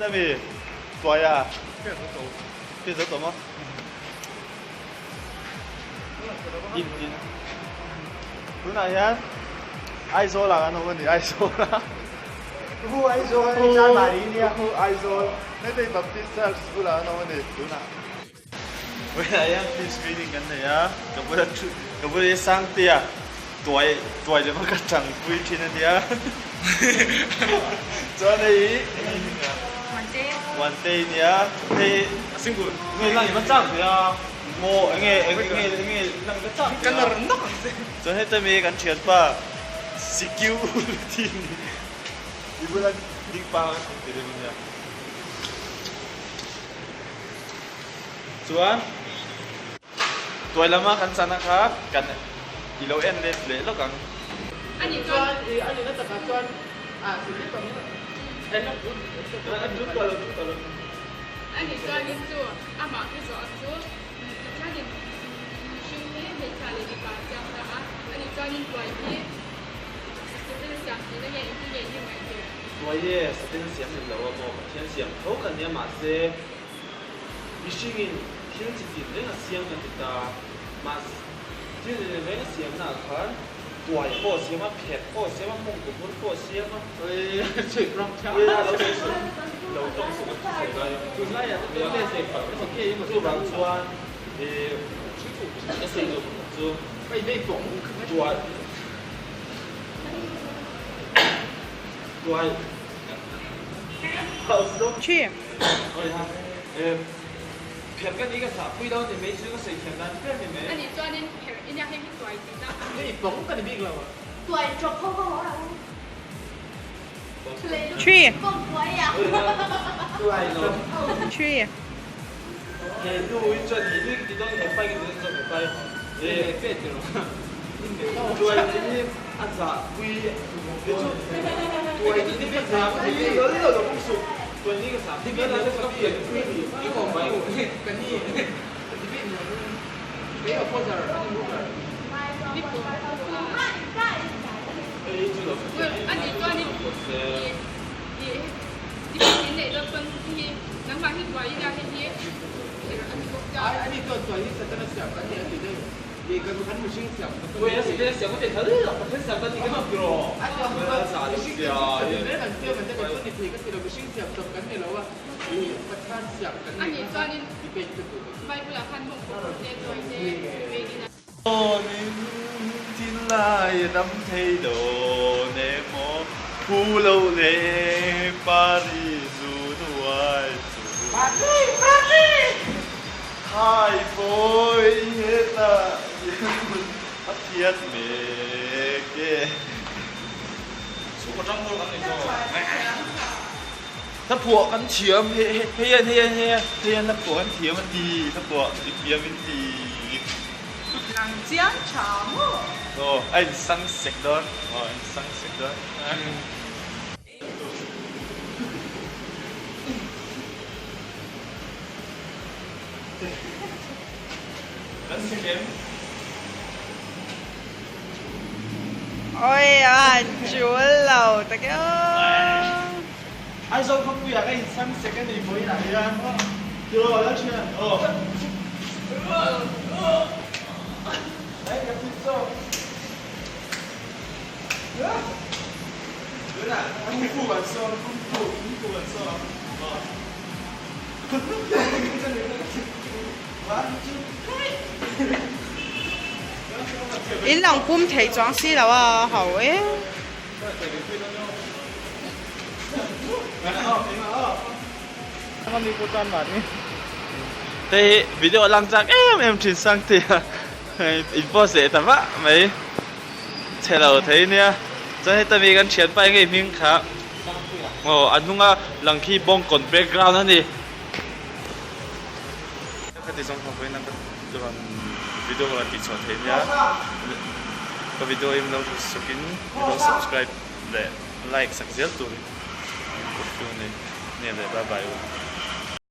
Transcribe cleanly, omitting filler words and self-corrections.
ta vì tuổi à cái số tổ mà in bữa nay á ai số là anh không thì ai số là Who ai số anh cha Maria ai số nên đây baptista school là anh không thì bữa nay bữa nay á team meeting cái này á cái bữa sang tia tuổi để mà cắt chẳng vui trên này á cho nàyวันเตเนี่ยเฮ้สิ่งกูเงี้ยนั่งอยู่มันจังเนี่ยโง่เงี้ยนั่งก็จังกันแล้วนักจนให้ตัวมีกันเฉียดป่ะ security อีบุลันดิ้งปังเดี๋ยวมันเนี่ยส่วนตัวละมากันสันนะครับกันอีโลเอ็นเล็ดเลยแล้วกันอันนี้น่าจะจวนสิ่งที่ตรงนี้อันนี้จุดตัวเลยอันนี้จวนนี่จุดหมาที่สอนจุดถ้าเห็นชื่อนี้เป็นชาลีดีกว่าจังนะคะอันนี้จวนนี่ตัวนี้จะเป็นเสียงที่ได้ยินที่ได้ยินไหมเจ๊ตัวเย่สเป็นเสียงหนึ่งแล้วว่าบอกเสียงเสียงเขากันเนี่ยมาเซ่มิชิงินเสียงจริงๆเนี่ยเสียงกันติดตามาที่เนี่ยเสียงหนักครับตัวใหญ่โคเสียงมาเผ็ดโคเสียงมามงกุฎโคเสียงมาเฮ้ยจุดร้องช้าเวลาเราจะสุดเราต้องสุดใส่ได้จุดแรกเนี่ยเราได้ใส่ผักไม่สังเกตยังจุดบางส่วนจะใส่จุดไม่ได้ฝงตัว去。偏跟你个啥？回到你没吃个水偏单，偏你没。那你抓点偏，人家还没抓一点的。นี่ผมก็ได้บิ๊กแล้ว对，做泡泡好了。去够可以啊。对咯。去。你都会做，你这东西摆个东西做摆，别的咯。对，你按啥会？对，你别啥，你有就不熟。ตัวนี้ก็สามที่เป็นแล้วก็เปลี่ยนนี่ผมไปกันนี่ที่เป็นไม่เอาพอจะนี่ตัวอันนี้ตัวนี้你年内的分ที่能把ที่ตัวอีกอย่างที่อันนี้ตัวนี้จะต้องเสียบกันเนี่ยที่ได้ดีกันทุกท่านผู้ชิงเสียบตัวนี้เสียบก็เป็นเท่าไหร่หรอกเป็นเสียบกันนี่ก็ไม่รู้อันนี้มันสาธิตเสียบเนี่ยมันเสียบมันจะเป็นตัวนี้ที่ก็ที่เราผู้ชิงเสียบจบกันเนี่ยแล้วว่าประธานเสียบกันอันนี้ตัวนี้ที่เป็นจุดไปเปลือกพันธุ์ของผมเจ๊ตัวเจ๊เวทีนะโอ้นินทินลายน้ำเทโดเนโมผู้เราเลปารีสูนวายปารีไฮโฟยเฮต้าอัพเทียสเมเกสุขจังหวะกันนี่ก็ถ้าผัวกันเฉียมเฮียถ้าผัวกันเฉียมมันดีถ้าผัวอีกเบียมันดีหลังเจียงฉาโม่โอ้ไอ้สังเสกด้วยอ๋อสังเสกด้วยกันเข็มโอ้ยอ่ะจุ๊เราตะเกียบไอ้โซ่เขาพูดอย่างไอ้สังเสกกันนี่ไม่ได้ยังเจอแล้วเชียวโอ้ไอ้กับพี่โซ่เดี๋ยวนะ你不管说你不管说哦你兩半皮裝絲樓啊，好誒。Peliputan banget nih. Thì video lăng chắc em chuyển sang thì info sẽ tạm vạ mấy thế nào thấy nha cho nên taมีกันเขียนไปไงพิงครับโอ้อันนู้นก็หลังที่บ้องก่อน background นั่นดิถ้าที่ส่งของไปนั่นก็จะเป็นวิดีโออะไรที่ชอบเห็นเนี่ยก็วิดีโอเอ็มเราสุกินเรา subscribe และ like สักเสียตัวกดดูนี่เนี่ยเลยบ๊ายบาย